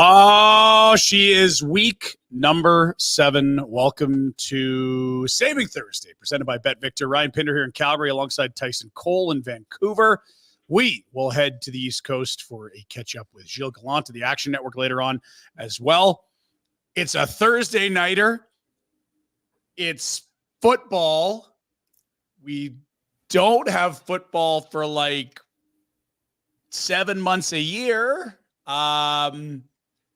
Oh, she is week number 7. Welcome to Saving Thursday, presented by Bet Victor. Ryan Pinder here in Calgary alongside Tyson Cole in Vancouver. We will head to the East Coast for a catch-up with Gilles Gallant to the Action Network later on as well. It's a Thursday nighter. It's football. We don't have football for like 7 months a year.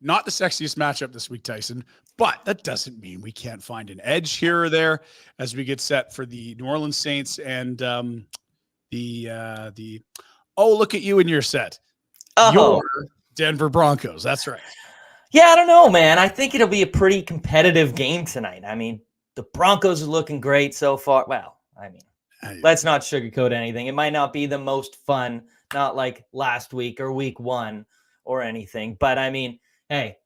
Not the sexiest matchup this week, Tyson, but that doesn't mean we can't find an edge here or there as we get set for the New Orleans Saints and look at you in your set. Your Denver Broncos. That's right. Yeah, I don't know, man. I think it'll be a pretty competitive game tonight. I mean, the Broncos are looking great so far. Well, I mean, let's not sugarcoat anything. It might not be the most fun, not like last week or week 1 or anything. But I mean, hey,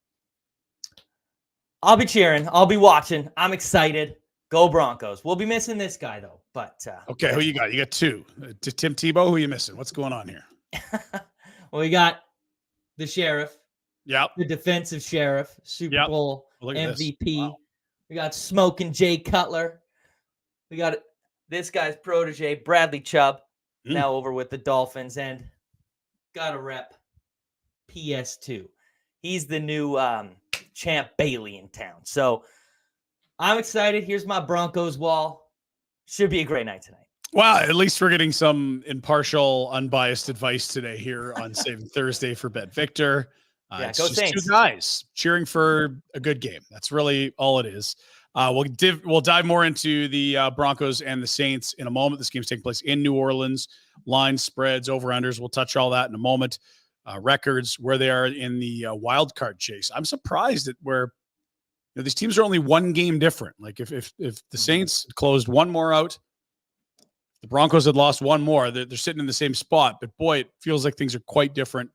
I'll be cheering. I'll be watching. I'm excited. Go Broncos. We'll be missing this guy, though. But okay, who you got? You got 2. Tim Tebow, who are you missing? What's going on here? Well, we got the sheriff. Yep. The defensive sheriff, Super Bowl MVP. Wow. We got smoking Jay Cutler. We got this guy's protege, Bradley Chubb, now over with the Dolphins. And got to rep PS2. He's the new Champ Bailey in town. So I'm excited. Here's my Broncos wall. Should be a great night tonight. Well, at least we're getting some impartial, unbiased advice today here on Saving Thursday for Bet Victor. It's go just Saints. 2 guys cheering for a good game. That's really all it is. We'll dive more into the Broncos and the Saints in a moment. This game's taking place in New Orleans. Lines, spreads, over-unders. We'll touch all that in a moment. Records, where they are in the wild card chase. I'm surprised at where these teams are only 1 game different. Like if the Saints closed 1 more out, the Broncos had lost 1 more. They're sitting in the same spot. But boy, it feels like things are quite different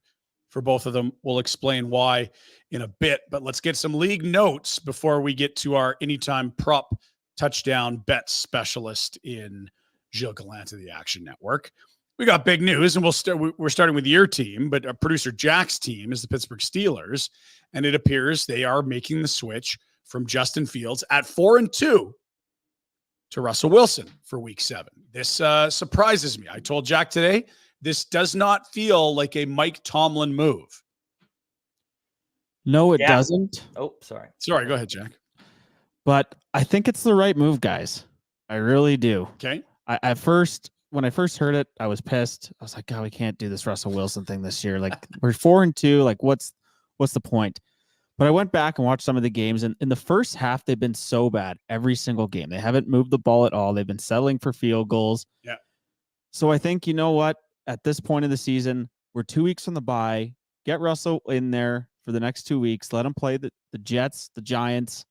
for both of them. We'll explain why in a bit, but let's get some league notes before we get to our anytime prop touchdown bet specialist in Gilles Gallant of the Action Network. We got big news, and we're starting with your team, but our producer Jack's team is the Pittsburgh Steelers, and it appears they are making the switch from Justin Fields at 4-2 to Russell Wilson for week 7. This surprises me. I told Jack today, this does not feel like a Mike Tomlin move. No, it doesn't. Oh, sorry. Sorry, go ahead, Jack. But I think it's the right move, guys. I really do. Okay. When I first heard it, I was pissed. I was like, God, we can't do this Russell Wilson thing this year. Like, we're 4-2. Like, what's the point? But I went back and watched some of the games, and in the first half, they've been so bad every single game. They haven't moved the ball at all. They've been settling for field goals. Yeah. So I think, you know what? At this point of the season, we're 2 weeks from the bye. Get Russell in there for the next 2 weeks. Let him play the Jets, the Giants,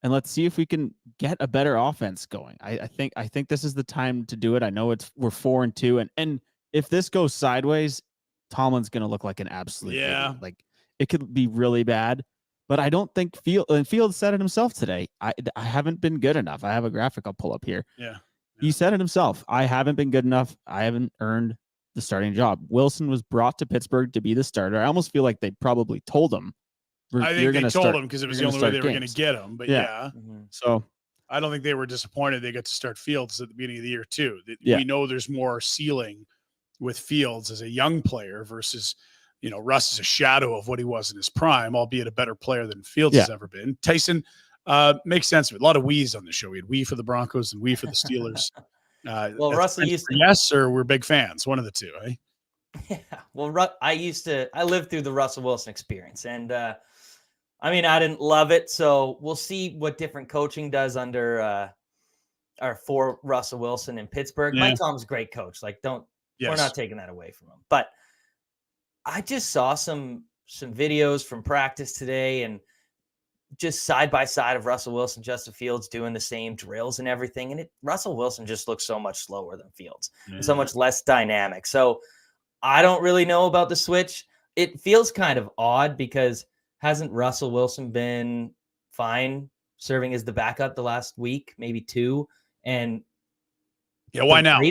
and let's see if we can get a better offense going. I think this is the time to do it. I know we're 4-2, and if this goes sideways, Tomlin's going to look like an absolute idiot. Like, it could be really bad. But I don't think Fields said it himself today. I haven't been good enough. I have a graphic I'll pull up here. Yeah. He said it himself. I haven't been good enough. I haven't earned the starting job. Wilson was brought to Pittsburgh to be the starter. I almost feel like they probably told him. I think they told him because it was the only way they were going to get him. But yeah. So I don't think they were disappointed they got to start Fields at the beginning of the year too. We know there's more ceiling with Fields as a young player versus, Russ is a shadow of what he was in his prime, albeit a better player than Fields has ever been. Tyson, makes sense of it. A lot of we's on the show. We had we for the Broncos and we for the Steelers. Well, Russell used to. Yes, or we're big fans. One of the two, eh? Yeah. Well, I lived through the Russell Wilson experience, and I didn't love it. So we'll see what different coaching does under or for Russell Wilson in Pittsburgh. Mike Tomlin's a great coach. Like, we're not taking that away from him. But I just saw some videos from practice today, and just side by side of Russell Wilson, Justin Fields doing the same drills and everything. And Russell Wilson just looks so much slower than Fields, and so much less dynamic. So I don't really know about the switch. It feels kind of odd because hasn't Russell Wilson been fine serving as the backup the last week, maybe 2? And why now?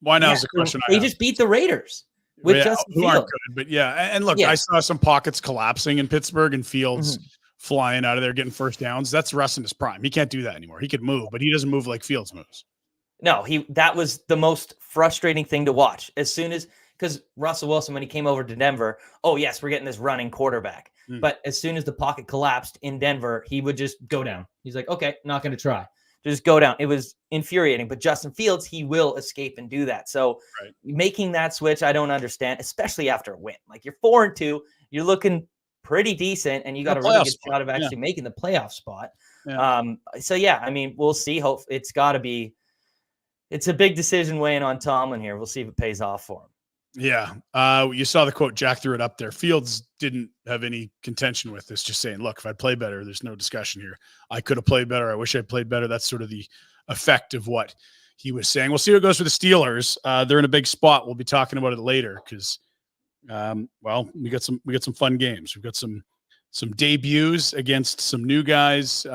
Why now is the question. They just beat the Raiders. with Justin who aren't Fields. good, but yeah. And look, Yeah. I saw some pockets collapsing in Pittsburgh and Fields Mhm. flying out of there getting first downs. That's Russ in his prime. He can't do that anymore. He could move, but he doesn't move like Fields moves. No, that was the most frustrating thing to watch. As soon as, because Russell Wilson, when he came over to Denver, oh yes, we're getting this running quarterback. But as soon as the pocket collapsed in Denver, he would just go down. He's like, okay, not going to try. Just go down. It was infuriating. But Justin Fields, he will escape and do that. So making that switch, I don't understand, especially after a win. Like you're 4-2, you're looking pretty decent, and you got a really good shot of actually making the playoff spot. Yeah. So yeah, I mean, we'll see. Hope it's got to be. It's a big decision weighing on Tomlin here. We'll see if it pays off for him. Yeah. You saw the quote. Jack threw it up there. Fields didn't have any contention with this, just saying, look, if I play better, there's no discussion here. I could have played better. I wish I played better. That's sort of the effect of what he was saying. We'll see what goes for the Steelers. They're in a big spot. We'll be talking about it later because, we got some fun games. We've got some debuts against some new guys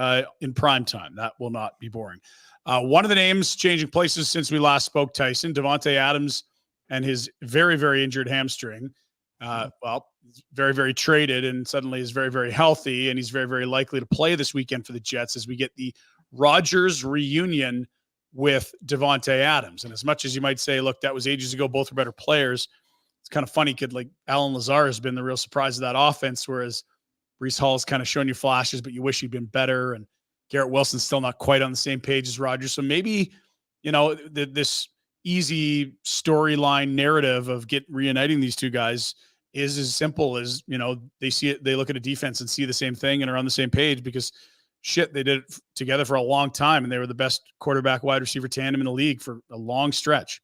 in prime time. That will not be boring. One of the names changing places since we last spoke, Tyson, Davante Adams and his very, very injured hamstring. Very, very traded and suddenly is very, very healthy. And he's very, very likely to play this weekend for the Jets as we get the Rodgers reunion with Davante Adams. And as much as you might say, look, that was ages ago, both are better players. It's kind of funny. Like Alan Lazar has been the real surprise of that offense, whereas Breece Hall's kind of shown you flashes, but you wish he'd been better. And Garrett Wilson's still not quite on the same page as Rodgers. So maybe, this easy storyline narrative of reuniting these two guys is as simple as, they see it, they look at a defense and see the same thing and are on the same page because they did it together for a long time. And they were the best quarterback wide receiver tandem in the league for a long stretch.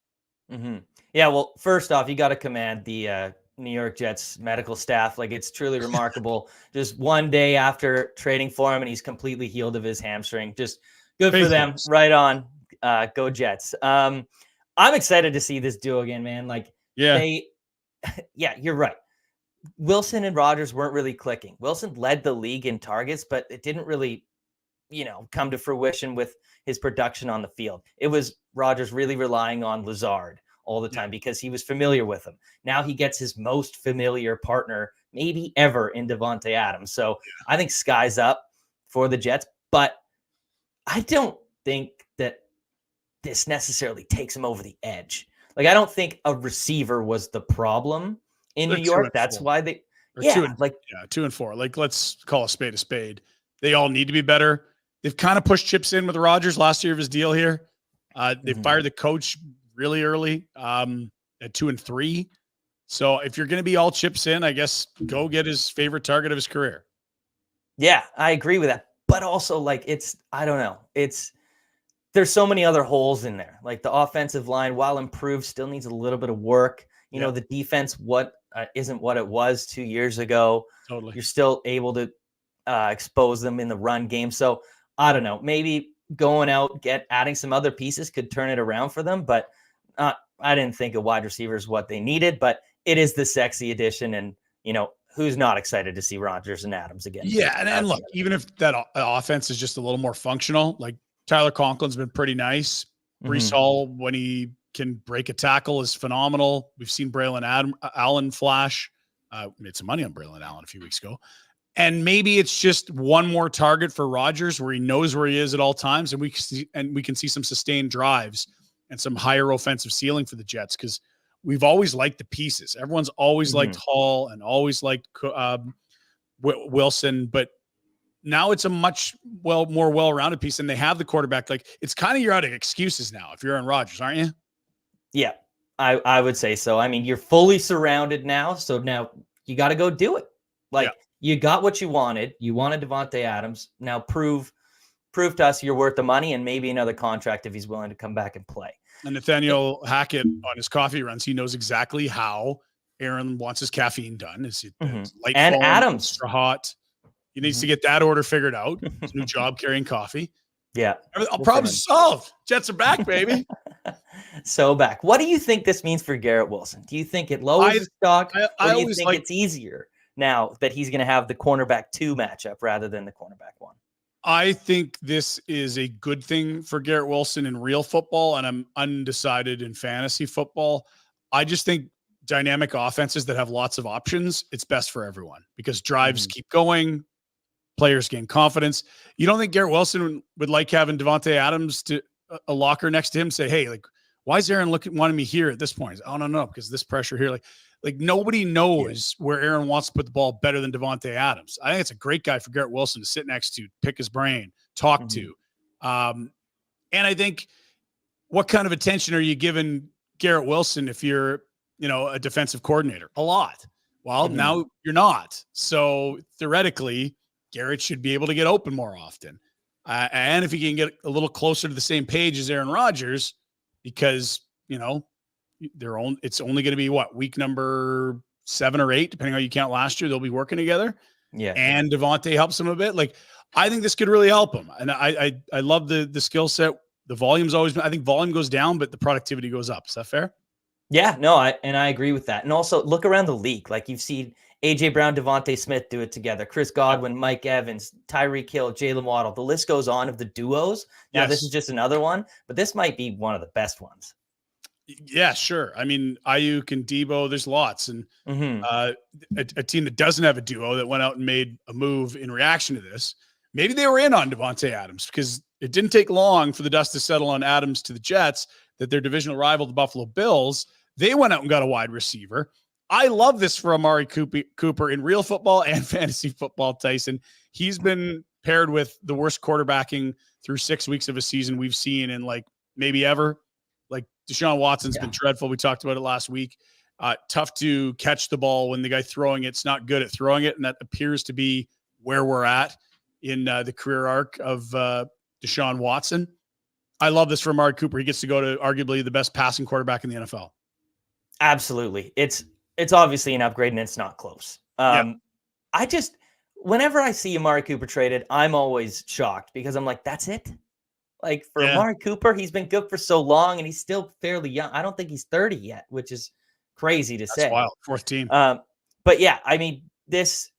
Mm-hmm. Yeah. Well, first off, you got to commend the New York Jets medical staff. Like it's truly remarkable. Just one day after trading for him and he's completely healed of his hamstring. Just good for them. Right on. Go Jets. I'm excited to see this duo again, man. Like you're right. Wilson and Rodgers weren't really clicking. Wilson led the league in targets, but it didn't really, come to fruition with his production on the field. It was Rodgers really relying on Lazard all the time because he was familiar with him. Now he gets his most familiar partner maybe ever in Davante Adams. So I think sky's up for the Jets, but I don't think that this necessarily takes him over the edge. Like, I don't think a receiver was the problem in New York. That's why they, 2-4. Like, let's call a spade a spade. They all need to be better. They've kind of pushed chips in with Rodgers last year of his deal here. They fired the coach really early at 2-3. So if you're going to be all chips in, I guess go get his favorite target of his career. Yeah, I agree with that. But also, like, I don't know. There's so many other holes in there. Like the offensive line, while improved, still needs a little bit of work. The defense, isn't what it was 2 years ago. Totally. You're still able to expose them in the run game. So I don't know, maybe going out, adding some other pieces could turn it around for them. But I didn't think a wide receiver is what they needed, but it is the sexy addition. And, who's not excited to see Rodgers and Adams again? Yeah. And look, even if that offense is just a little more functional, like Tyler Conklin's been pretty nice. Breece Hall, when he can break a tackle, is phenomenal. We've seen Braylon Allen flash. Made some money on Braylon Allen a few weeks ago. And maybe it's just one more target for Rodgers where he knows where he is at all times. And we can see some sustained drives and some higher offensive ceiling for the Jets because we've always liked the pieces. Everyone's always liked Hall and always liked Wilson, but now it's a much more well-rounded piece, and they have the quarterback. Like, it's kind of you're out of excuses now if you're Aaron Rodgers, aren't you? Yeah, I would say so. I mean, you're fully surrounded now, so now you got to go do it. Like, you got what you wanted. You wanted Davante Adams. Now prove to us you're worth the money and maybe another contract if he's willing to come back and play. And Nathaniel Hackett on his coffee runs, he knows exactly how Aaron wants his caffeine done. Is it light and foam, Adams extra hot? He needs to get that order figured out. His new job carrying coffee. Yeah. Problems solved. Jets are back, baby. So back. What do you think this means for Garrett Wilson? Do you think it lowers his stock? Or do you think it's easier now that he's going to have the cornerback 2 matchup rather than the cornerback 1? I think this is a good thing for Garrett Wilson in real football, and I'm undecided in fantasy football. I just think dynamic offenses that have lots of options, it's best for everyone because drives keep going, players gain confidence. You don't think Garrett Wilson would like having Devontae Adams to a locker next to him say, hey, like, why is Aaron wanting me here at this point? Oh, no, because this pressure here. Like nobody knows where Aaron wants to put the ball better than Devontae Adams. I think it's a great guy for Garrett Wilson to sit next to, pick his brain, talk to. And I think what kind of attention are you giving Garrett Wilson if you're, a defensive coordinator? A lot. Well, now you're not. So theoretically, Garrett should be able to get open more often. And if he can get a little closer to the same page as Aaron Rodgers, because, it's only going to be week number 7 or 8, depending on how you count last year, they'll be working together. Yeah. And Devontae helps him a bit. Like, I think this could really help him. And I love the skill set. The volume's always been, I think volume goes down, but the productivity goes up. Is that fair? Yeah, no, I agree with that. And also look around the league. Like you've seen AJ Brown, Devontae Smith do it together. Chris Godwin, Mike Evans, Tyreek Hill, Jalen Waddle. The list goes on of the duos. Now this is just another one, but this might be one of the best ones. Yeah, sure. I mean, Ayuk and Debo, there's lots. And a team that doesn't have a duo that went out and made a move in reaction to this, maybe they were in on Devontae Adams because it didn't take long for the dust to settle on Adams to the Jets, that their divisional rival, the Buffalo Bills, they went out and got a wide receiver. I love this for Amari Cooper in real football and fantasy football, Tyson. He's been paired with the worst quarterbacking through 6 weeks of a season we've seen in maybe ever. Like Deshaun Watson's been dreadful. We talked about it last week. Tough to catch the ball when the guy throwing it's not good at throwing it. And that appears to be where we're at in the career arc of Deshaun Watson. I love this for Amari Cooper. He gets to go to arguably the best passing quarterback in the NFL. Absolutely. It's obviously an upgrade and it's not close. Whenever I see Amari Cooper traded, I'm always shocked because I'm like, that's it. Like for Amari Cooper, he's been good for so long and he's still fairly young. I don't think he's 30 yet, which is crazy to say. That's wild. Fourth team. But yeah, I mean, this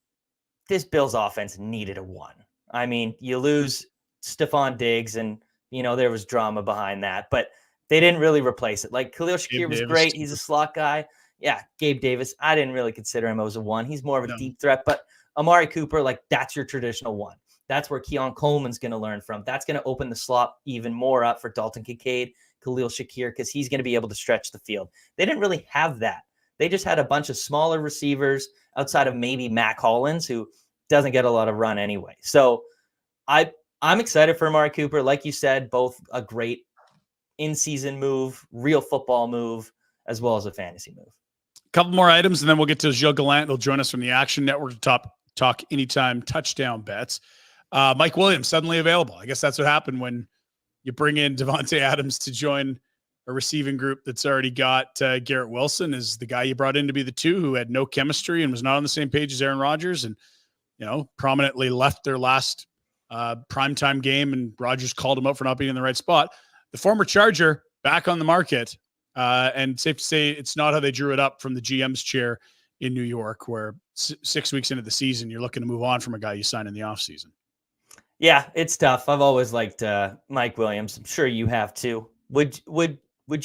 Bills offense needed a one. I mean, you lose Stephon Diggs and, there was drama behind that, but they didn't really replace it. Like Khalil Shakir was great. He's a slot guy. Yeah, Gabe Davis. I didn't really consider him as a one. He's more of a deep threat, but Amari Cooper, that's your traditional one. That's where Keon Coleman's going to learn from. That's going to open the slot even more up for Dalton Kincaid, Khalil Shakir, because he's going to be able to stretch the field. They didn't really have that. They just had a bunch of smaller receivers outside of maybe Mac Hollins, who doesn't get a lot of run anyway. So I'm excited for Amari Cooper. Like you said, both a great in-season move, real football move, as well as a fantasy move. A couple more items, and then we'll get to Gilles Gallant. He'll join us from the Action Network to talk anytime touchdown bets. Mike Williams suddenly available. I guess that's what happened when you bring in Devontae Adams to join a receiving group that's already got Garrett Wilson as the guy you brought in to be the 2 who had no chemistry and was not on the same page as Aaron Rodgers and, prominently left their last primetime game, and Rodgers called him up for not being in the right spot. The former Charger back on the market, and safe to say it's not how they drew it up from the GM's chair in New York, where 6 weeks into the season, you're looking to move on from a guy you signed in the offseason. Yeah, it's tough. I've always liked Mike Williams. I'm sure you have too. Would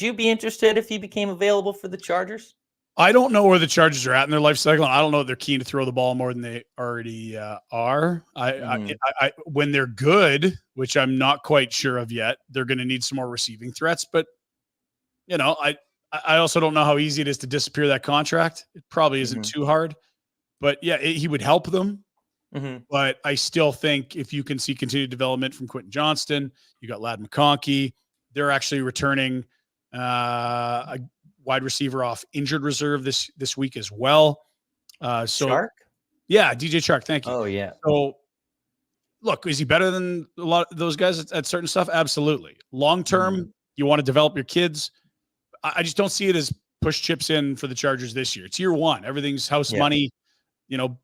you be interested if he became available for the Chargers? I don't know where the Chargers are at in their life cycle, and I don't know if they're keen to throw the ball more than they already are. I when they're good, which I'm not quite sure of yet, they're going to need some more receiving threats. But I also don't know how easy it is to disappear that contract. It probably isn't too hard, but yeah, he would help them. But I still think if you can see continued development from Quentin Johnston, you got Ladd McConkey. They're actually returning a wide receiver off injured reserve this week as well. Shark? Yeah, DJ Shark. Thank you. Oh, yeah. So, look, is he better than a lot of those guys at certain stuff? Absolutely. Long term, you want to develop your kids. I just don't see it as push chips in for the Chargers this year. It's year one. Everything's house money.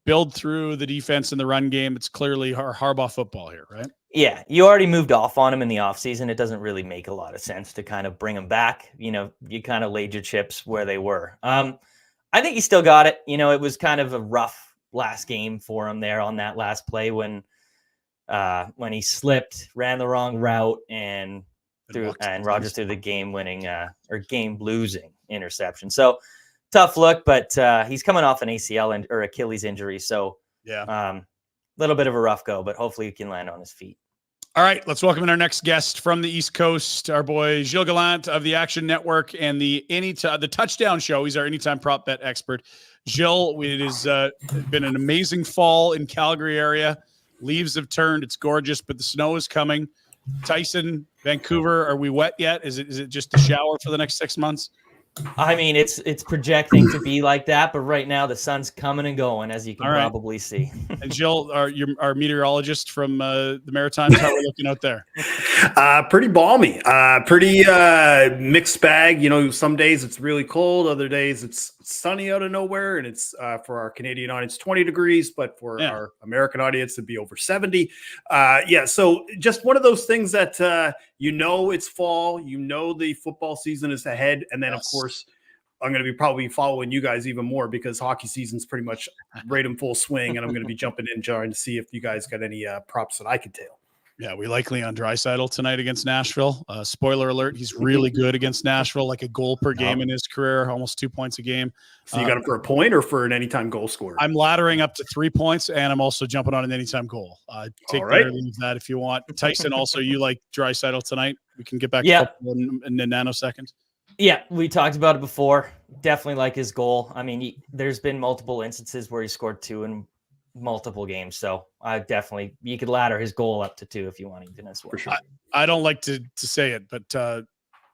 Build through the defense and the run game. It's clearly Harbaugh football here, right? Yeah, you already moved off on him in the offseason. It doesn't really make a lot of sense to kind of bring him back. You kind of laid your chips where they were. I think he still got it. It was kind of a rough last game for him there on that last play when he slipped, ran the wrong route, and Rodgers threw the game-winning or game-losing interception. So tough look, but he's coming off an ACL or Achilles injury. So yeah, little bit of a rough go, but hopefully he can land on his feet. All right, let's welcome in our next guest from the East Coast, our boy Gilles Gallant of the Action Network and the Touchdown Show. He's our anytime prop bet expert. Gilles, it has been an amazing fall in Calgary area. Leaves have turned. It's gorgeous, but the snow is coming. Tyson, Vancouver, are we wet yet? Is it just a shower for the next 6 months? I mean, it's projecting to be like that, but right now the sun's coming and going, as you can probably see. And Gilles, our meteorologist from the Maritimes, how are we looking out there? Pretty balmy, pretty mixed bag. You know, some days it's really cold, other days it's sunny out of nowhere, and it's for our Canadian audience 20 degrees, but for our American audience it'd be over 70. So just one of those things that it's fall, the football season is ahead, and then of course I'm going to be probably following you guys even more because hockey season's pretty much right in full swing, and I'm going to be jumping in trying to see if you guys got any props that I could tail. Yeah, we like Leon Draisaitl tonight against Nashville. Spoiler alert, he's really good against Nashville, like a goal per game in his career, almost 2 points a game. So you got him for a point or for an anytime goal scorer? I'm laddering up to 3 points, and I'm also jumping on an anytime goal. Take that if you want. Tyson, also, you like Draisaitl tonight? We can get back to football in a nanosecond. Yeah, we talked about it before. Definitely like his goal. I mean, there's been multiple instances where he scored 2 in multiple games. So you could ladder his goal up to 2 if you want even as well. For sure. I don't like to say it, but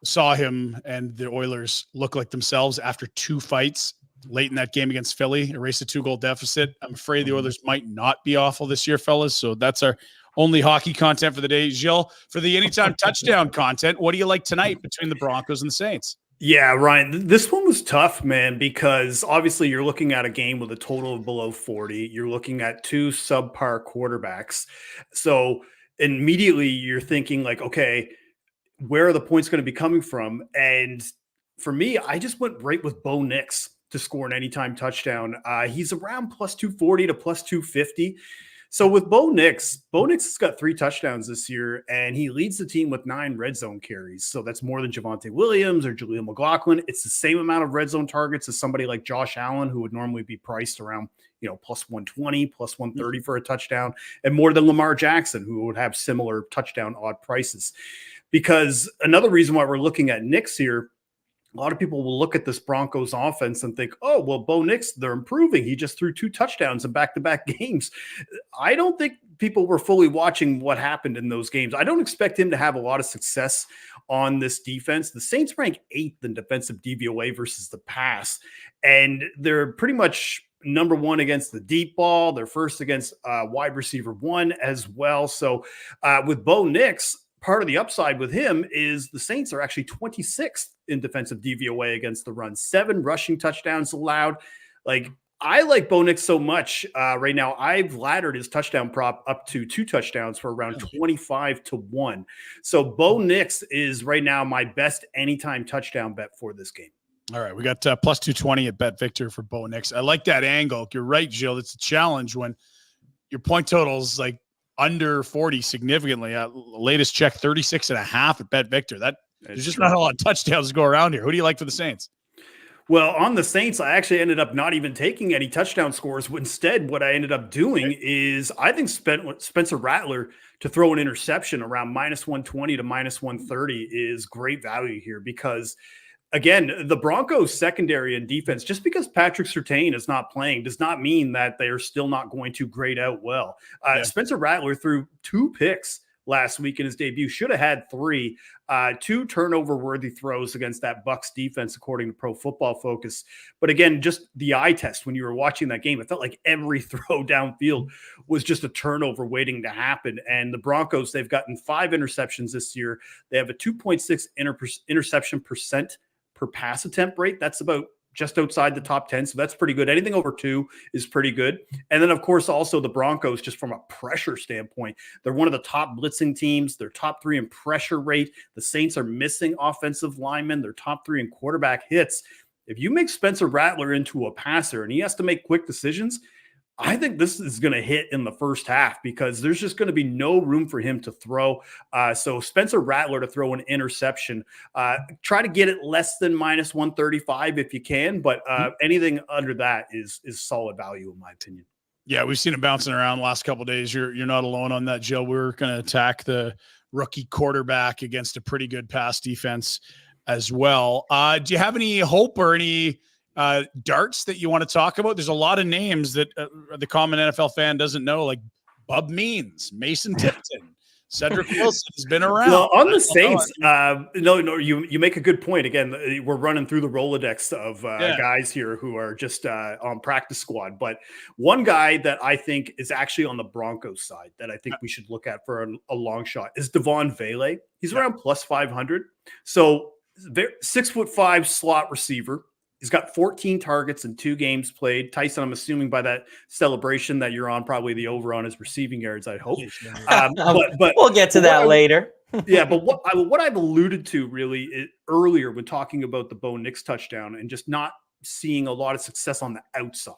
saw him and the Oilers look like themselves after 2 fights late in that game against Philly, erased a 2-goal deficit. I'm afraid the Oilers might not be awful this year, fellas. So that's our only hockey content for the day. Gilles, for the anytime touchdown content, what do you like tonight between the Broncos and the Saints? Yeah, Ryan, this one was tough, man, because obviously you're looking at a game with a total of below 40. You're looking at 2 subpar quarterbacks. So immediately you're thinking like, okay, where are the points going to be coming from? And for me, I just went right with Bo Nix to score an anytime touchdown. He's around plus 240 to plus 250. So with Bo Nix has got 3 touchdowns this year, and he leads the team with 9 red zone carries. So that's more than Javonte Williams or Jaleel McLaughlin. It's the same amount of red zone targets as somebody like Josh Allen, who would normally be priced around, plus 120, plus 130 for a touchdown, and more than Lamar Jackson, who would have similar touchdown odd prices. Because another reason why we're looking at Nix here, a lot of people will look at this Broncos offense and think, oh, well, Bo Nix, they're improving. He just threw 2 touchdowns in back-to-back games. I don't think people were fully watching what happened in those games. I don't expect him to have a lot of success on this defense. The Saints rank 8th in defensive DVOA versus the pass, and they're pretty much number 1 against the deep ball. They're first against wide receiver 1 as well. So with Bo Nix, part of the upside with him is the Saints are actually 26th in defensive DVOA against the run, 7 rushing touchdowns allowed. Like, I like Bo Nix so much right now. I've laddered his touchdown prop up to 2 touchdowns for around 25 to 1. So Bo Nix is right now my best anytime touchdown bet for this game. All right, we got plus 220 at Bet Victor for Bo Nix. I like that angle. You're right, Gilles. It's a challenge when your point total's like under 40 significantly. Latest check 36.5 at Bet Victor. There's just not a lot of touchdowns to go around here. Who do you like for the Saints? Well, on the Saints, I actually ended up not even taking any touchdown scores. Instead, what I ended up doing is I think Spencer Rattler to throw an interception around minus 120 to minus 130 is great value here because, again, the Broncos secondary and defense, just because Patrick Surtain is not playing does not mean that they are still not going to grade out well. Spencer Rattler threw 2 picks last week in his debut, should have had 3, 2 turnover-worthy throws against that Bucs defense, according to Pro Football Focus. But again, just the eye test when you were watching that game, it felt like every throw downfield was just a turnover waiting to happen. And the Broncos, they've gotten 5 interceptions this year. They have a 2.6 interception percent per pass attempt rate. That's about just outside the top 10. So that's pretty good. Anything over 2 is pretty good. And then, of course, also the Broncos, just from a pressure standpoint, they're one of the top blitzing teams. They're top 3 in pressure rate. The Saints are missing offensive linemen. They're top 3 in quarterback hits. If you make Spencer Rattler into a passer and he has to make quick decisions, I think this is going to hit in the first half because there's just going to be no room for him to throw. So Spencer Rattler to throw an interception. Try to get it less than minus 135 if you can, but anything under that is solid value in my opinion. Yeah, we've seen it bouncing around the last couple of days. You're not alone on that, Jill. We're going to attack the rookie quarterback against a pretty good pass defense as well. Do you have any hope or any darts that you want to talk about? There's a lot of names that the common NFL fan doesn't know, like Bub Means, Mason Tipton, Cedric Wilson has been around. Well, on the Saints, you make a good point. Again, we're running through the Rolodex of guys here who are just on practice squad. But one guy that I think is actually on the Broncos side that I think we should look at for a long shot is Devon Vele. He's around plus 500. So 6'5" slot receiver. He's got 14 targets in 2 games played. Tyson, I'm assuming by that celebration that you're on, probably the over on his receiving yards, I hope. But we'll get to that later. Yeah, but what I've alluded to really earlier when talking about the Bo Nix touchdown and just not seeing a lot of success on the outside.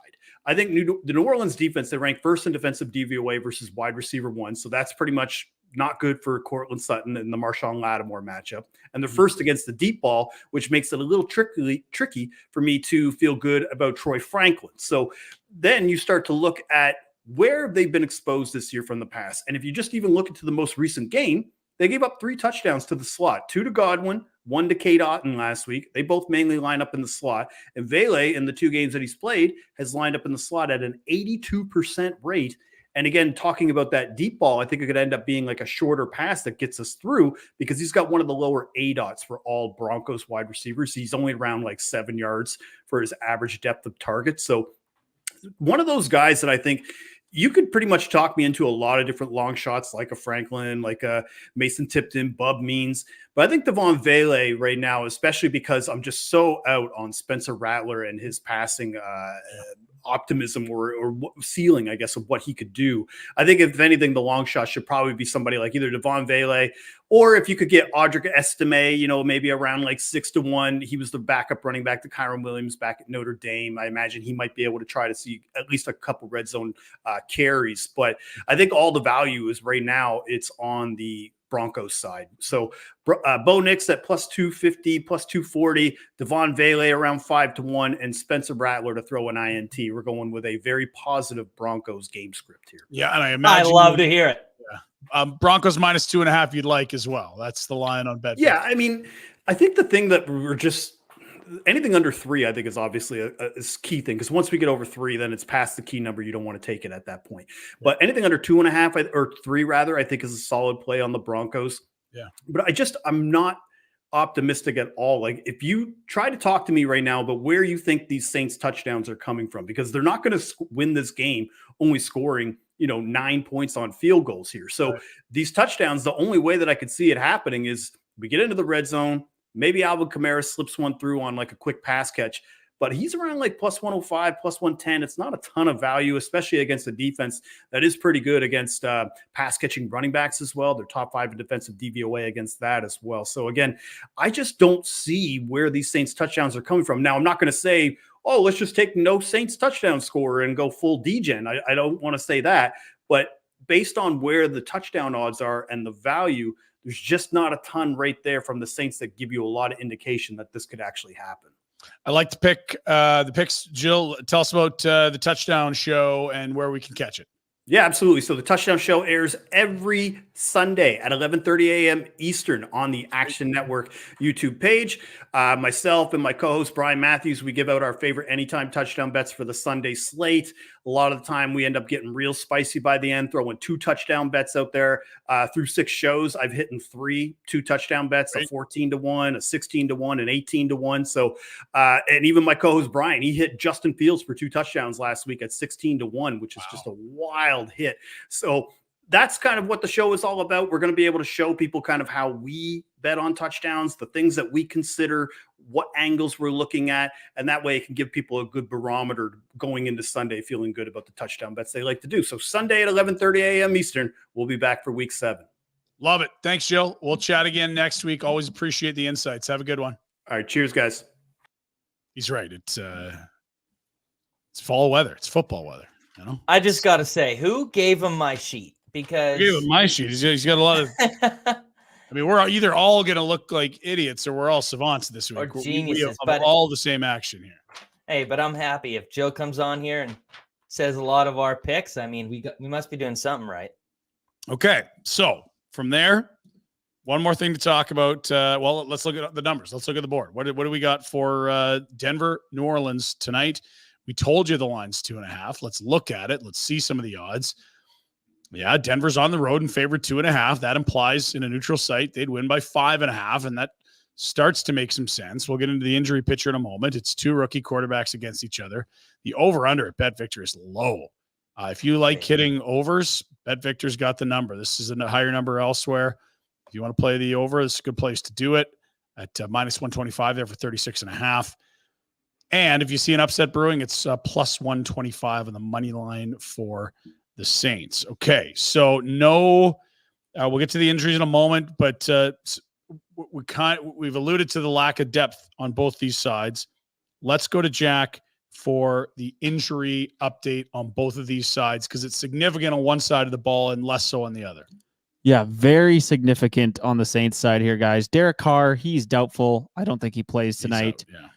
I think the New Orleans defense, they rank first in defensive DVOA versus wide receiver 1. So that's pretty much not good for Cortland Sutton in the Marshawn Lattimore matchup. And they're first against the deep ball, which makes it a little tricky for me to feel good about Troy Franklin. So then you start to look at where they've been exposed this year from the past. And if you just even look into the most recent game, they gave up 3 touchdowns to the slot, 2 to Godwin, 1 to Cade Otton last week. They both mainly line up in the slot. And Vele, in the 2 games that he's played, has lined up in the slot at an 82% rate. And again, talking about that deep ball, I think it could end up being like a shorter pass that gets us through because he's got one of the lower ADOTs for all Broncos wide receivers. He's only around like 7 yards for his average depth of target. So one of those guys that I think you could pretty much talk me into a lot of different long shots, like a Franklin, like a Mason Tipton, Bub Means. But I think Devon Vele right now, especially because I'm just so out on Spencer Rattler and his passing optimism or ceiling, I guess, of what he could do. I think if anything, the long shot should probably be somebody like either Devon Vele, or if you could get Audric Estime, maybe around like 6-1. He was the backup running back to Kyron Williams back at Notre Dame. I imagine he might be able to try to see at least a couple red zone carries. But I think all the value is right now it's on the Broncos side. So Bo Nix at plus 250, plus 240, Devon Vele around 5-1, and Spencer Rattler to throw an INT. We're going with a very positive Broncos game script here. Yeah, and I imagine love to hear it. Yeah. Broncos minus 2.5 you'd like as well. That's the line on bet. Yeah, I mean, I think the thing that we're just anything under 3, I think is obviously a key thing because once we get over 3, then it's past the key number. You don't want to take it at that point. But anything under 2.5 or 3 rather, I think is a solid play on the Broncos. Yeah, but I'm not optimistic at all. Like if you try to talk to me right now about where you think these Saints touchdowns are coming from, because they're not going to win this game only scoring 9 points on field goals here. So these touchdowns, the only way that I could see it happening is we get into the red zone. Maybe Alvin Kamara slips one through on like a quick pass catch, but he's around like plus 105, plus 110. It's not a ton of value, especially against a defense that is pretty good against pass catching running backs as well. They're top 5 in defensive DVOA against that as well. So again, I just don't see where these Saints touchdowns are coming from. Now, I'm not going to say, oh, let's just take no Saints touchdown scorer and go full degen. I don't want to say that, but based on where the touchdown odds are and the value, there's just not a ton right there from the Saints that give you a lot of indication that this could actually happen. I like to pick the picks. Jill, tell us about the touchdown show and where we can catch it. Yeah, absolutely. So the touchdown show airs every Sunday at 11:30 a.m. Eastern on the Action Network YouTube page. Myself and my co-host Brian Matthews, we give out our favorite anytime touchdown bets for the Sunday slate. A lot of the time we end up getting real spicy by the end, throwing 2 touchdown bets out there. Through 6 shows, I've hit in 2 touchdown bets, a 14-1, a 16-1, an 18-1. So, and even my co-host Brian, he hit Justin Fields for 2 touchdowns last week at 16-1, which is just a wild hit. So that's kind of what the show is all about. We're going to be able to show people kind of how we bet on touchdowns, the things that we consider, what angles we're looking at, and that way it can give people a good barometer going into Sunday, feeling good about the touchdown bets they like to do. So Sunday at 11:30 a.m. Eastern, we'll be back for week 7. Love it. Thanks, Jill. We'll chat again next week. Always appreciate the insights. Have a good one. All right. Cheers, guys. He's right. It's fall weather. It's football weather. You know, I just got to say, who gave him my sheet? Because I gave him my sheet. He's got a lot of. I mean, we're either all going to look like idiots or we're all savants this week. Or We geniuses, have but all the same action here. hey, but I'm happy if Joe comes on here and says a lot of our picks. I mean, we must be doing something right. Okay, so from there, one more thing to talk about. Well, let's look at the numbers. Let's look at the board. What do we got for Denver, New Orleans tonight? We told you the line's 2.5. Let's look at it. Let's see some of the odds. Yeah, Denver's on the road and favored 2.5. That implies in a neutral site they'd win by 5.5, and that starts to make some sense. We'll get into the injury picture in a moment. It's two rookie quarterbacks against each other. The over-under at BetVictor is low. If you like hitting overs, BetVictor's got the number. This is a higher number elsewhere. If you want to play the over, this is a good place to do it at minus 125 there for 36.5. And if you see an upset brewing, it's plus 125 on the money line for the Saints. Okay, so we'll get to the injuries in a moment, but we've alluded to the lack of depth on both these sides. Let's go to Jack for the injury update on both of these sides because it's significant on one side of the ball and less so on the other. Yeah, very significant on the Saints side here, guys. Derek Carr, he's doubtful. I don't think he plays tonight. Out, yeah.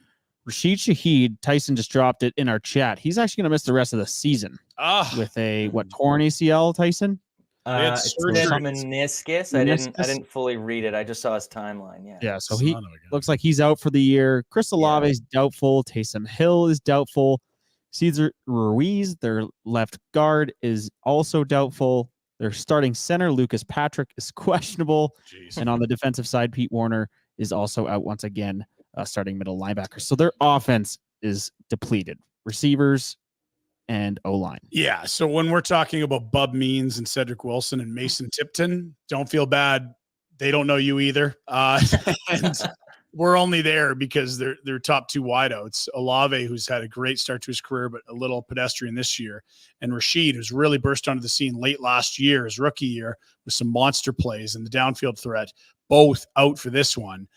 Rashid Shaheed, Tyson just dropped it in our chat. He's actually going to miss the rest of the season with a torn ACL, Tyson? It's meniscus. I didn't fully read it. I just saw his timeline. Yeah. So he looks like he's out for the year. Chris Olave is doubtful. Taysom Hill is doubtful. Cesar Ruiz, their left guard, is also doubtful. Their starting center, Lucas Patrick, is questionable. Jeez. And on the defensive side, Pete Warner is also out once again, starting middle linebacker. So their offense is depleted. Receivers and O-line. Yeah, so when we're talking about Bub Means and Cedric Wilson and Mason Tipton, don't feel bad. They don't know you either. And we're only there because they're top two wideouts. Olave, who's had a great start to his career, but a little pedestrian this year. And Rashid, who's really burst onto the scene late last year, his rookie year, with some monster plays and the downfield threat, both out for this one.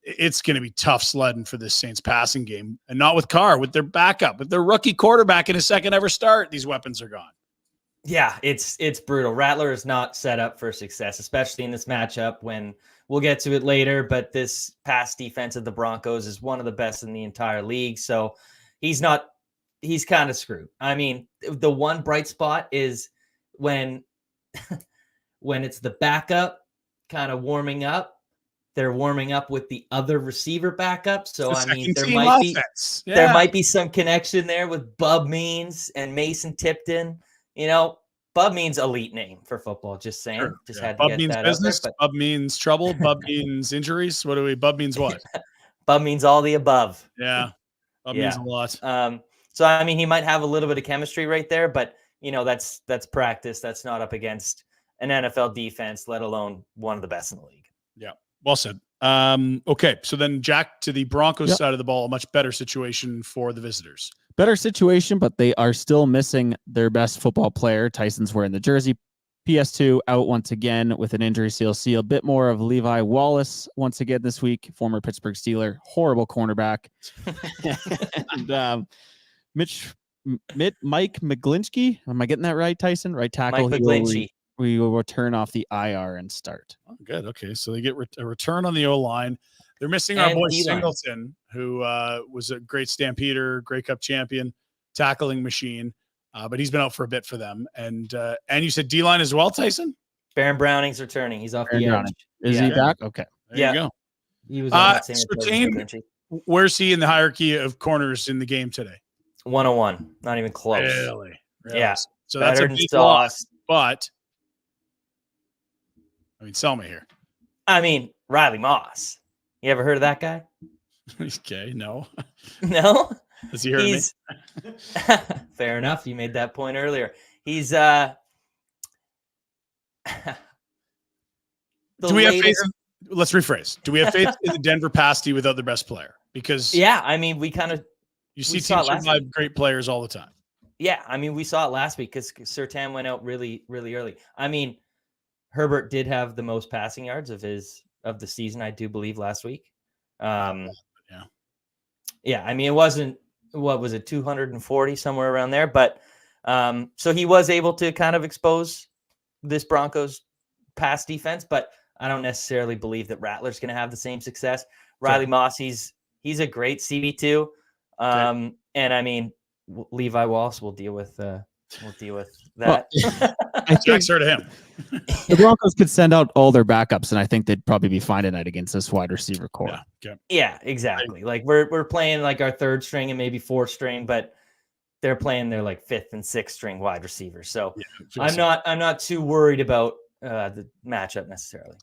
It's going to be tough sledding for this Saints passing game, and not with Carr, with their backup, with their rookie quarterback in his second ever start. These weapons are gone. Yeah, it's brutal. Rattler is not set up for success, especially in this matchup when we'll get to it later. But this pass defense of the Broncos is one of the best in the entire league. So he's kind of screwed. I mean, the one bright spot is when it's the backup kind of warming up. They're warming up with the other receiver backup. So, I mean, there might be some connection there with Bub Means and Mason Tipton. You know, Bub means elite name for football. Just saying. Sure. Just had to Bub get means that business. out there, Bub means trouble. Bub means injuries. Bub means what? Bub means all the above. Yeah. Bub means a lot. So, I mean, he might have a little bit of chemistry right there, but, you know, that's practice. That's not up against an NFL defense, let alone one of the best in the league. Yeah. Well said. Okay, so then Jack, to the Broncos side of the ball, a much better situation for the visitors. Better situation, but they are still missing their best football player. Tyson's wearing the jersey. PS2 out once again with an injury. So you'll see a bit more of Levi Wallace once again this week, former Pittsburgh Steeler, horrible cornerback. And Mike McGlinchey, am I getting that right, Tyson? Right tackle. Mike McGlinchey. We will return off the IR and start. Oh, good. Okay, so they get a return on the O-line. They're missing our boy Singleton, who was a great Stampeder, Grey Cup champion, tackling machine, but he's been out for a bit for them. And you said D-line as well, Tyson? Baron Browning's returning. He's off the edge. Is he back? Okay. There you go. He was on that same Surtain, where's he in the hierarchy of corners in the game today? 101. Not even close. Really? Yeah. So that's a big loss, but I mean, sell me here. I mean, Riley Moss. You ever heard of that guy? Okay, no. No? Does he hear me? Fair enough. You made that point earlier. He's do we have faith let's rephrase. Do we have faith in the Denver pass D without their best player? Because I mean, we kind of you see teams survive great players all the time. Yeah, I mean, we saw it last week because Surtain went out really, really early. I mean, Herbert did have the most passing yards of the season, I do believe, last week. Yeah. I mean, it wasn't, what was it, 240, somewhere around there. But So he was able to kind of expose this Broncos pass defense, but I don't necessarily believe that Rattler's going to have the same success. Riley Moss, he's a great CB2. And I mean, Levi Wallace will deal with that. Well, I think Jack's heard of him. the Broncos could send out all their backups, and I think they'd probably be fine tonight against this wide receiver core. Yeah, exactly. Like we're playing like our third string and maybe fourth string, but they're playing their like fifth and sixth string wide receivers. So I'm not too worried about the matchup necessarily.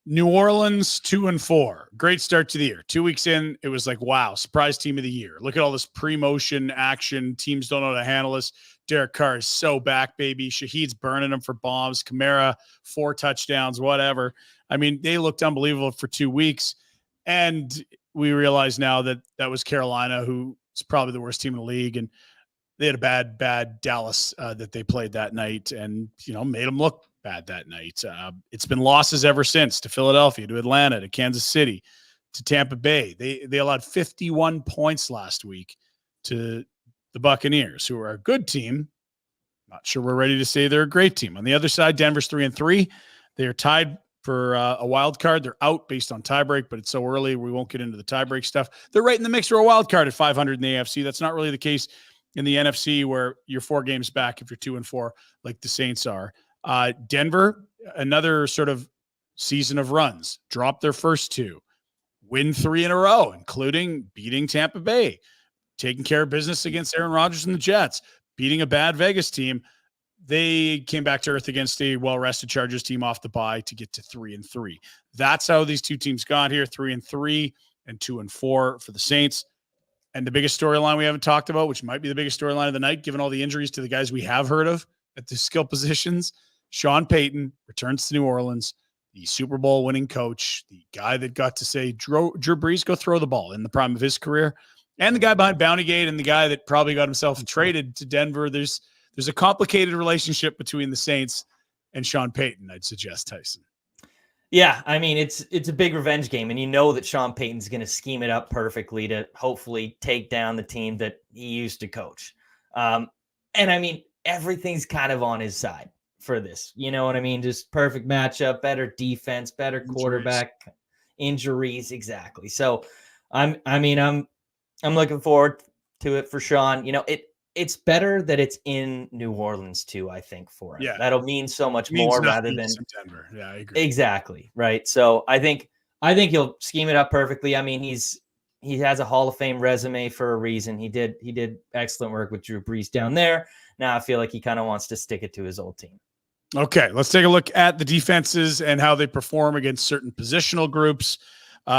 New Orleans 2-4. Great start to the year. 2 weeks in, it was like, wow, surprise team of the year. Look at all this pre-motion action. Teams don't know how to handle this. Derek Carr is so back, baby. Shaheed's burning them for bombs. Kamara, 4 touchdowns, whatever. I mean, they looked unbelievable for 2 weeks. And we realize now that that was Carolina, who is probably the worst team in the league. And they had a bad Dallas that they played that night and, made them look bad that night. It's been losses ever since to Philadelphia, to Atlanta, to Kansas City, to Tampa Bay. They allowed 51 points last week to the Buccaneers, who are a good team. Not sure we're ready to say they're a great team. On the other side, Denver's 3-3. They are tied for a wild card. They're out based on tiebreak, but it's so early. We won't get into the tiebreak stuff. They're right in the mix for a wild card at 500 in the AFC. That's not really the case in the NFC, where you're 4 games back if you're 2-4, like the Saints are. Denver, another sort of season of runs, dropped their first 2, win 3 in a row, including beating Tampa Bay, taking care of business against Aaron Rodgers and the Jets, beating a bad Vegas team. They came back to earth against a well-rested Chargers team off the bye to get to 3-3. That's how these two teams got here, 3-3 and 2-4 for the Saints. And the biggest storyline we haven't talked about, which might be the biggest storyline of the night, given all the injuries to the guys we have heard of at the skill positions, Sean Payton returns to New Orleans, the Super Bowl winning coach, the guy that got to say, Drew Brees, go throw the ball in the prime of his career, and the guy behind Bountygate and the guy that probably got himself traded to Denver. There's a complicated relationship between the Saints and Sean Payton, I'd suggest, Tyson. Yeah, I mean, it's a big revenge game, and you know that Sean Payton's going to scheme it up perfectly to hopefully take down the team that he used to coach. And I mean, everything's kind of on his side for this. You know what I mean? Just perfect matchup, better defense, better quarterback, injuries, exactly. So I'm looking forward to it for Sean. It's better that it's in New Orleans too, I think, for him. Yeah. That'll mean so much more rather than Denver. Yeah, I agree. Exactly. Right. So I think he'll scheme it up perfectly. I mean, he has a Hall of Fame resume for a reason. He did excellent work with Drew Brees down there. Now I feel like he kind of wants to stick it to his old team. Okay, let's take a look at the defenses and how they perform against certain positional groups.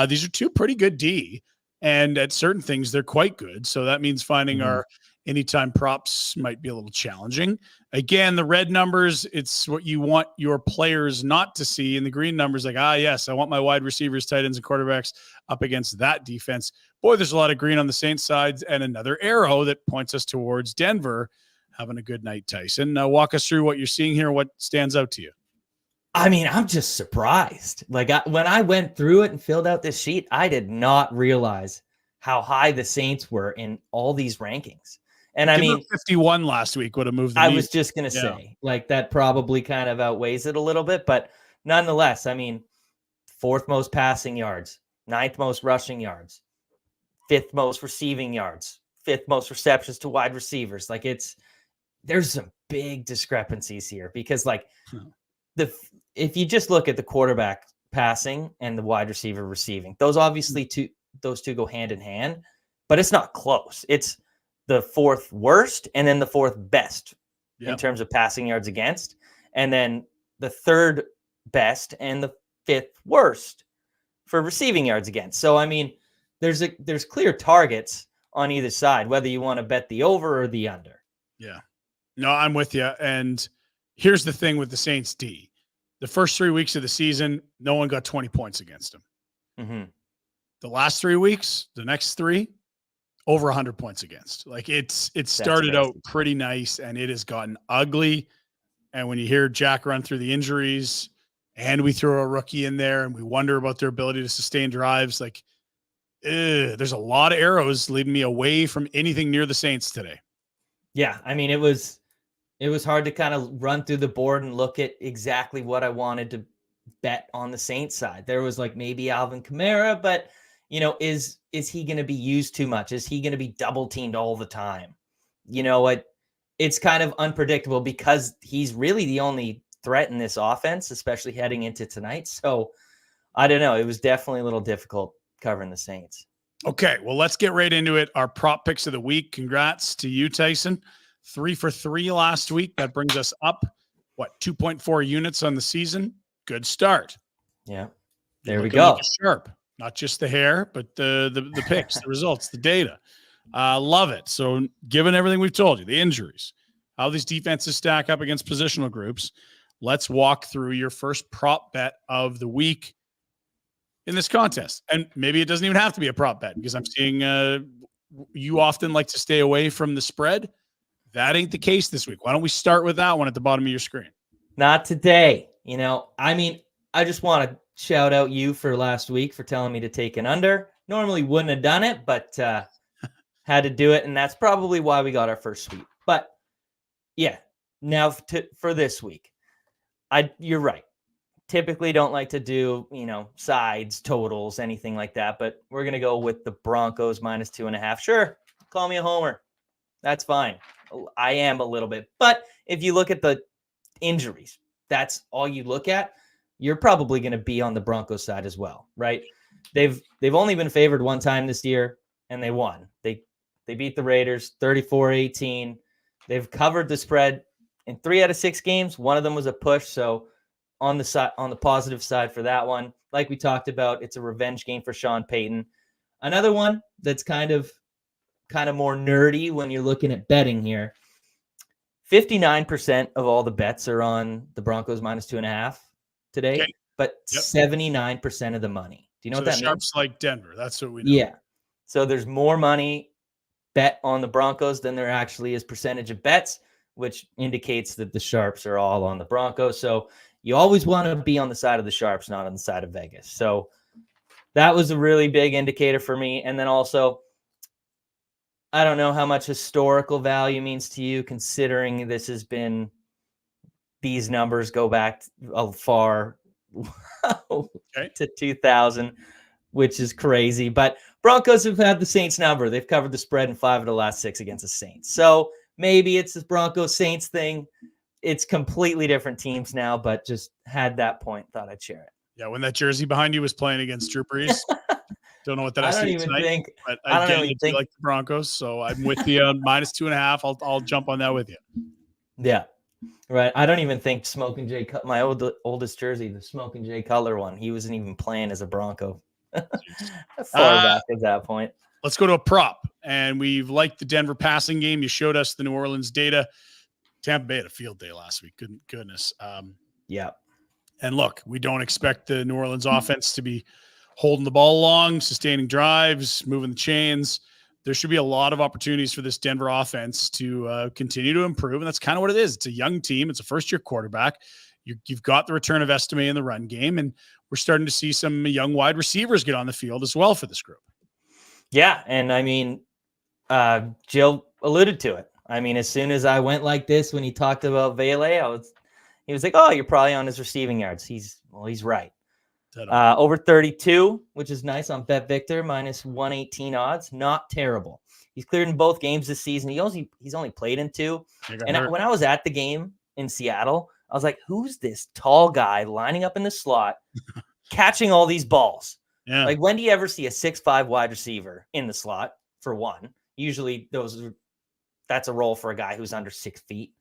These are 2 pretty good D, and at certain things, they're quite good. So that means finding our anytime props might be a little challenging. Again, the red numbers, it's what you want your players not to see. And the green numbers, like, yes, I want my wide receivers, tight ends, and quarterbacks up against that defense. Boy, there's a lot of green on the Saints side, and another arrow that points us towards Denver having a good night, Tyson. Now walk us through what you're seeing here. What stands out to you? I mean, I'm just surprised. Like when I went through it and filled out this sheet, I did not realize how high the Saints were in all these rankings. And I mean, 51 last week would have moved. I was just going to say, like, that probably kind of outweighs it a little bit, but nonetheless, I mean, 4th most passing yards, 9th most rushing yards, 5th most receiving yards, 5th most receptions to wide receivers. Like there's some big discrepancies here because like if you just look at the quarterback passing and the wide receiver receiving, those two go hand in hand, but it's not close. It's the 4th worst and then the 4th best in terms of passing yards against, and then the 3rd best and the 5th worst for receiving yards against. So I mean, there's clear targets on either side, whether you want to bet the over or the under. Yeah. No, I'm with you. And here's the thing with the Saints D. The first 3 weeks of the season, no one got 20 points against them. Mm-hmm. The last 3 weeks, the next 3, over 100 points against. Like it started out pretty nice and it has gotten ugly. And when you hear Jack run through the injuries and we throw a rookie in there and we wonder about their ability to sustain drives, like there's a lot of arrows leading me away from anything near the Saints today. Yeah. I mean, it was It was hard to kind of run through the board and look at exactly what I wanted to bet on the Saints side. There was like maybe Alvin Kamara, but is he going to be used too much? Is he going to be double teamed all the time? It's kind of unpredictable because he's really the only threat in this offense, especially heading into tonight. So I don't know. It was definitely a little difficult covering the Saints. Okay, well, let's get right into it. Our prop picks of the week. Congrats to you, Tyson. 3 for 3 last week. That brings us up, 2.4 units on the season. Good start. Yeah, there we go. Sharp, not just the hair, but the picks, the results, the data. Love it. So given everything we've told you, the injuries, how these defenses stack up against positional groups, let's walk through your first prop bet of the week in this contest. And maybe it doesn't even have to be a prop bet because I'm seeing you often like to stay away from the spread. That ain't the case this week. Why don't we start with that one at the bottom of your screen? Not today. I just want to shout out you for last week for telling me to take an under. Normally wouldn't have done it, but had to do it. And that's probably why we got our first sweep. But yeah, now for this week, you're right. Typically don't like to do, sides, totals, anything like that. But we're going to go with the Broncos -2.5. Sure. Call me a homer. That's fine. I am a little bit. But if you look at the injuries, that's all you look at, you're probably going to be on the Broncos side as well, right? They've only been favored one time this year, and they won. They beat the Raiders 34-18. They've covered the spread in 3 out of 6 games. One of them was a push, so on the positive side for that one, like we talked about, it's a revenge game for Sean Payton. Another one that's kind of more nerdy when you're looking at betting here. 59% of all the bets are on the Broncos -2.5 today, but 79% of the money. Do you know what that means? Sharps like Denver. That's what we know. Yeah. So there's more money bet on the Broncos than there actually is percentage of bets, which indicates that the Sharps are all on the Broncos. So you always want to be on the side of the Sharps, not on the side of Vegas. So that was a really big indicator for me. And then also, I don't know how much historical value means to you, considering these numbers go back far to 2000, which is crazy. But Broncos have had the Saints number. They've covered the spread in 5 of the last 6 against the Saints. So maybe it's this Broncos Saints thing. It's completely different teams now, but just had that point. Thought I'd share it. Yeah, when that jersey behind you was playing against Drew Brees. Don't know what that I don't even tonight, think. but I don't again, think like the Broncos, so I'm with you on -2.5. I'll jump on that with you. Yeah, right. I don't even think Smoking Jay, my oldest jersey, the Smoking Jay Cutler one, he wasn't even playing as a Bronco. Far back at that point. Let's go to a prop, and we've liked the Denver passing game. You showed us the New Orleans data. Tampa Bay had a field day last week. Goodness. Yeah. And look, we don't expect the New Orleans offense to be holding the ball long, sustaining drives, moving the chains. There should be a lot of opportunities for this Denver offense to continue to improve, and that's kind of what it is. It's a young team. It's a first-year quarterback. You've got the return of Estime in the run game, and we're starting to see some young wide receivers get on the field as well for this group. Yeah, and I mean, Jill alluded to it. I mean, as soon as I went like this when he talked about Vele, he was like, "Oh, you're probably on his receiving yards." He's right. Over 32, which is nice on Bet Victor, -118 odds. Not terrible. He's cleared in both games this season. He's only played in 2. And when I was at the game in Seattle, I was like, who's this tall guy lining up in the slot, catching all these balls? Yeah. Like, when do you ever see a 6'5" wide receiver in the slot, for one? Usually that's a role for a guy who's under 6 feet.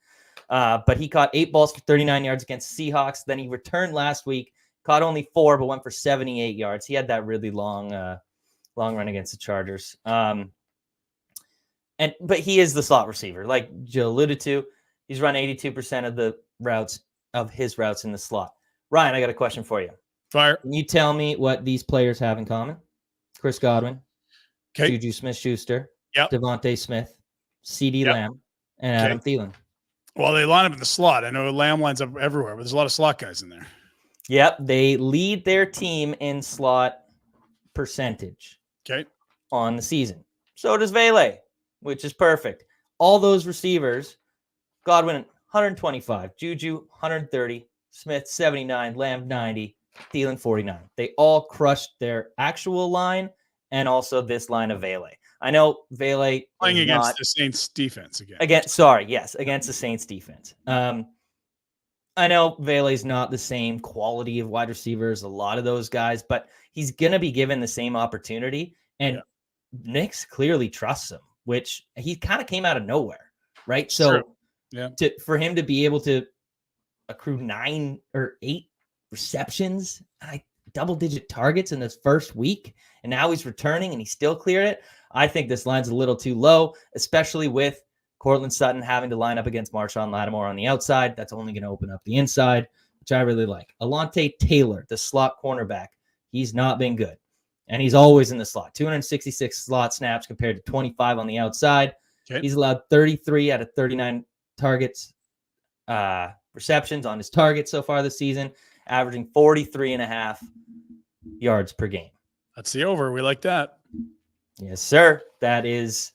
But he caught 8 balls for 39 yards against Seahawks. Then he returned last week, caught only 4, but went for 78 yards. He had that really long run against the Chargers. But he is the slot receiver. Like Jill alluded to, he's run 82% of his routes in the slot. Ryan, I got a question for you. Fire. Can you tell me what these players have in common? Chris Godwin, Juju Smith-Schuster, Devontae Smith, CD Lamb, and Adam Thielen. Well, they line up in the slot. I know Lamb lines up everywhere, but there's a lot of slot guys in there. Yep, they lead their team in slot percentage on the season. So does Vele, which is perfect. All those receivers, Godwin 125, Juju 130, Smith 79, Lamb 90, Thielen 49. They all crushed their actual line and also this line of Vele. I know Vele Playing is against not the Saints defense again. against the Saints defense. I know Vele's not the same quality of wide receivers, a lot of those guys, but he's going to be given the same opportunity. And Nick's clearly trusts him, which he kind of came out of nowhere, right? So for him to be able to accrue 9 or 8 receptions, double-digit targets in his first week, and now he's returning and he still cleared it, I think this line's a little too low, especially with Cortland Sutton having to line up against Marshawn Lattimore on the outside. That's only going to open up the inside, which I really like. Alontae Taylor, the slot cornerback, he's not been good. And he's always in the slot. 266 slot snaps compared to 25 on the outside. Okay. He's allowed 33 out of 39 targets, receptions on his targets so far this season, averaging 43.5 yards per game. That's the over. We like that. Yes, sir. That is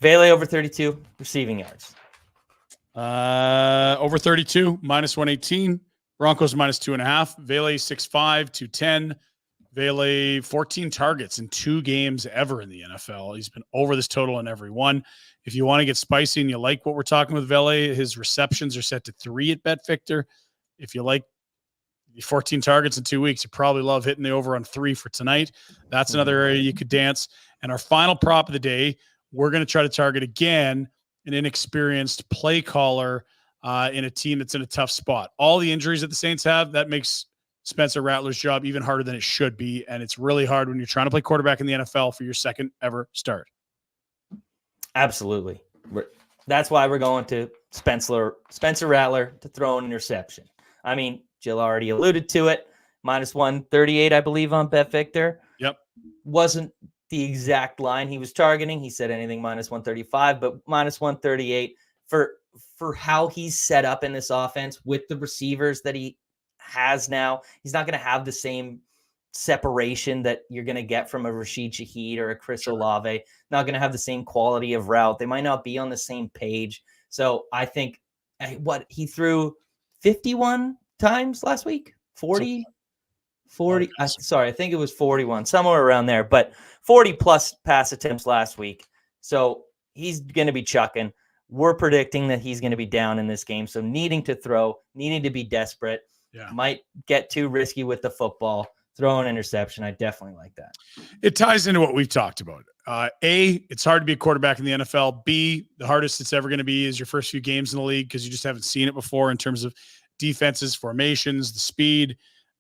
Vele over 32 receiving yards. Over 32, minus 118. Broncos minus 2.5. Vele 6'5", 210. Vele 14 targets in 2 games ever in the NFL. He's been over this total in every one. If you want to get spicy and you like what we're talking with Vele, his receptions are set to 3 at BetVictor. If you like 14 targets in 2 weeks, you probably love hitting the over on 3 for tonight. That's another area you could dance. And our final prop of the day, we're going to try to target again an inexperienced play caller in a team that's in a tough spot. All the injuries that the Saints have, that makes Spencer Rattler's job even harder than it should be. And it's really hard when you're trying to play quarterback in the NFL for your second ever start. Absolutely. That's why we're going to Spencer Rattler to throw an interception. I mean, Jill already alluded to it. Minus 138, I believe, on BetVictor. Yep. Wasn't the exact line he was targeting. He said anything minus 135, but minus 138 for how he's set up in this offense with the receivers that he has now. He's not going to have the same separation that you're going to get from a Rashid Shaheed or a Chris Olave. Not going to have the same quality of route. They might not be on the same page. So I think he threw 51 times last week, 40, I think it was 41, somewhere around there, but 40 plus pass attempts last week. So he's going to be chucking. We're predicting that he's going to be down in this game. So needing to throw, needing to be desperate, might get too risky with the football, throw an interception. I definitely like that. It ties into what we've talked about. A, it's hard to be a quarterback in the NFL. B, the hardest it's ever going to be is your first few games in the league because you just haven't seen it before in terms of defenses, formations, the speed,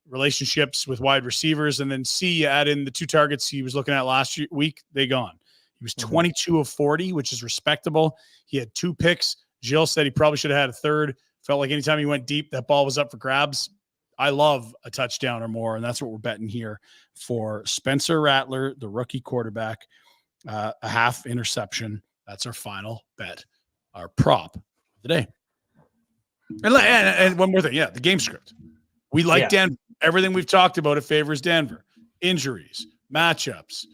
relationships with wide receivers. And then C, you add in the 2 targets he was looking at last week, they gone. He was 22 of 40, which is respectable. He had 2 picks. Jill said he probably should have had a third. Felt like anytime he went deep, that ball was up for grabs. I love a touchdown or more, and that's what we're betting here for Spencer Rattler, the rookie quarterback, a half interception. That's our final bet, our prop of the day. And one more thing, the game script. We like Denver. Everything we've talked about, it favors Denver. Injuries, matchups,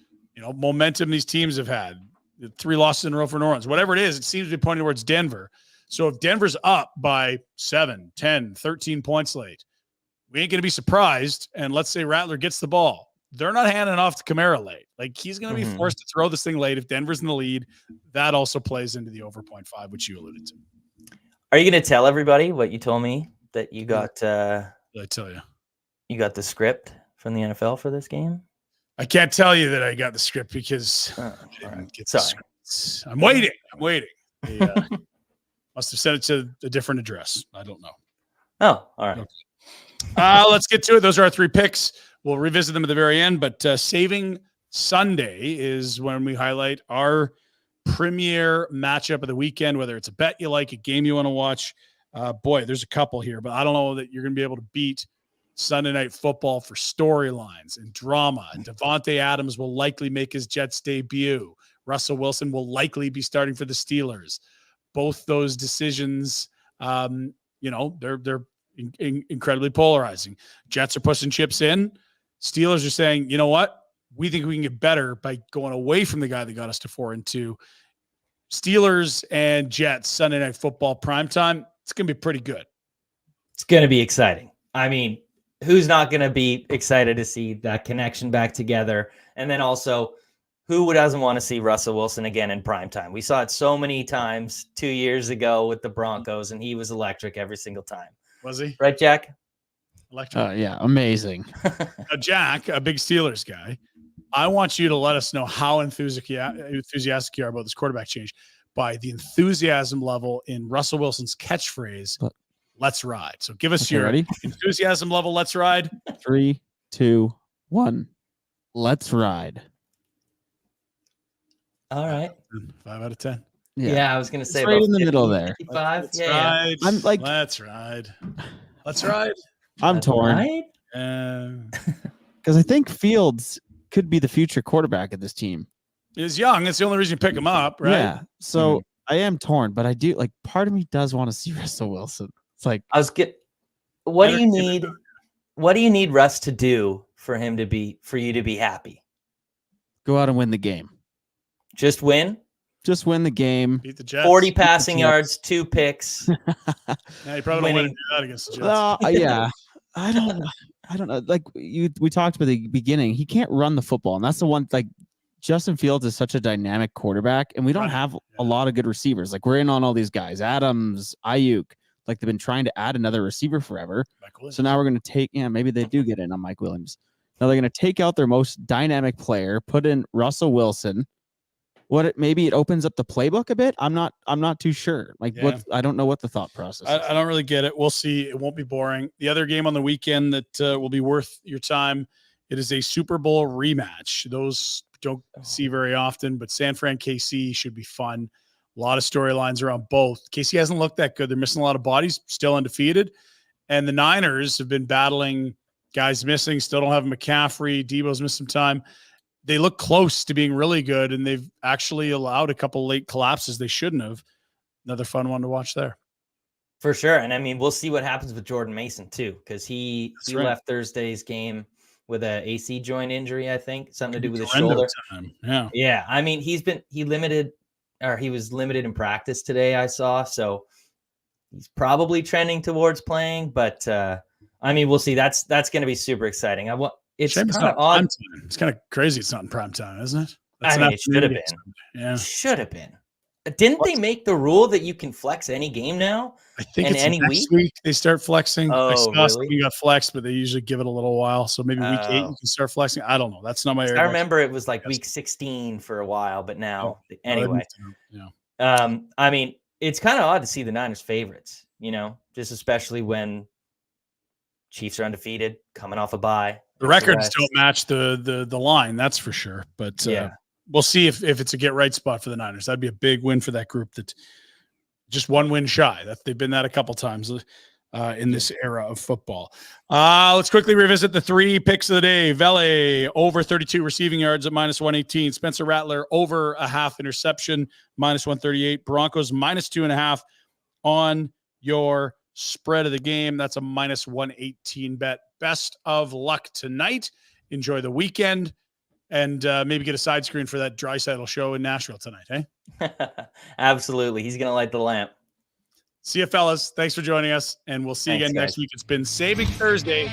momentum these teams have had. 3 losses in a row for New Orleans. Whatever it is, it seems to be pointing towards Denver. So if Denver's up by 7, 10, 13 points late, we ain't going to be surprised. And let's say Rattler gets the ball. They're not handing off to Kamara late. Like, he's going to be forced to throw this thing late. If Denver's in the lead, that also plays into the over 0.5, which you alluded to. Are you going to tell everybody what you told me that you got? I tell you. You got the script from the NFL for this game? I can't tell you that I got the script because I didn't get the script. I'm waiting. They, must have sent it to a different address. I don't know. Oh, all right. Okay. Let's get to it. Those are our 3 picks. We'll revisit them at the very end, but Saving Sunday is when we highlight our premier matchup of the weekend, whether it's a bet you like, a game you want to watch. Boy, there's a couple here, but I don't know that you're going to be able to beat Sunday Night Football for storylines and drama. And Devontae Adams will likely make his Jets debut. Russell Wilson will likely be starting for the Steelers. Both those decisions, they're incredibly polarizing. Jets are pushing chips in. Steelers are saying, you know what? We think we can get better by going away from the guy that got us to 4-2. Steelers and Jets Sunday Night Football primetime. It's going to be pretty good. It's going to be exciting. I mean, who's not going to be excited to see that connection back together? And then also, who doesn't want to see Russell Wilson again in primetime? We saw it so many times 2 years ago with the Broncos, and he was electric every single time. Was he? Right, Jack? Electric. Yeah, amazing. Jack, a big Steelers guy, I want you to let us know how enthusiastic you are about this quarterback change by the enthusiasm level in Russell Wilson's catchphrase, let's ride. So give us your enthusiasm level. Let's ride. 3, 2, 1. Let's ride. All right. 5 out of 10. Yeah, I was going to say it's right in the middle there. 55. Let's ride. I'm like, let's ride. Let's ride. I'm torn. Right? Because I think Fields could be the future quarterback of this team. He's young. That's the only reason you pick him up, right? Yeah. So I am torn, but I do like part of me does want to see Russell Wilson. It's like what do you need? What do you need Russ to do for you to be happy? Go out and win the game. Just win? Just win the game. Beat the Jets. 40 passing yards, 2 picks. Yeah, you probably don't want to do that against the Jets. Yeah. I don't know. Like we talked about the beginning, he can't run the football. And that's the one, like Justin Fields is such a dynamic quarterback and we don't have a lot of good receivers. Like we're in on all these guys, Adams, Ayuk, like they've been trying to add another receiver forever. So now we're going to take, maybe they do get in on Mike Williams. Now they're going to take out their most dynamic player, put in Russell Wilson. Maybe it opens up the playbook a bit. I'm not too sure. I don't know what the thought process is. I don't really get it. We'll see. It won't be boring. The other game on the weekend that will be worth your time. It is a Super Bowl rematch. Those don't see very often, but San Fran KC should be fun. A lot of storylines around both. KC hasn't looked that good. They're missing a lot of bodies, still undefeated. And the Niners have been battling guys missing, still don't have McCaffrey. Debo's missed some time. They look close to being really good, and they've actually allowed a couple late collapses they shouldn't have. Another fun one to watch there. For sure. And I mean, we'll see what happens with Jordan Mason too, because he left Thursday's game with an AC joint injury, I think. Something to do with his shoulder. Yeah. Yeah. I mean, he was limited in practice today, I saw. So he's probably trending towards playing, but I mean, we'll see. That's going to be super exciting. It's kind of odd. It's kind of crazy. It's not in prime time, isn't it? It should have been. Yeah, should have been. Didn't they make the rule that you can flex any game now? I think it's any next week they start flexing. Oh, I saw really? you got flexed, but they usually give it a little while. So maybe week 8 you can start flexing. I don't know. That's not my area. I remember it was like week 16 for a while, but now anyway. I mean, it's kind of odd to see the Niners favorites, just especially when Chiefs are undefeated, coming off a bye. The records don't match the line, that's for sure. But we'll see if it's a get right spot for the Niners. That'd be a big win for that group. That just one win shy. That they've been that a couple times in this era of football. Let's quickly revisit the 3 picks of the day. Vele over 32 receiving yards at -118. Spencer Rattler over a half interception -138. Broncos -2.5 on your spread of the game. That's a -118 bet. Best of luck tonight. Enjoy the weekend, and maybe get a side screen for that Draisaitl show in Nashville tonight, eh? Absolutely. He's going to light the lamp. See you, fellas. Thanks for joining us, and we'll see you again next week. It's been Saving Thursday.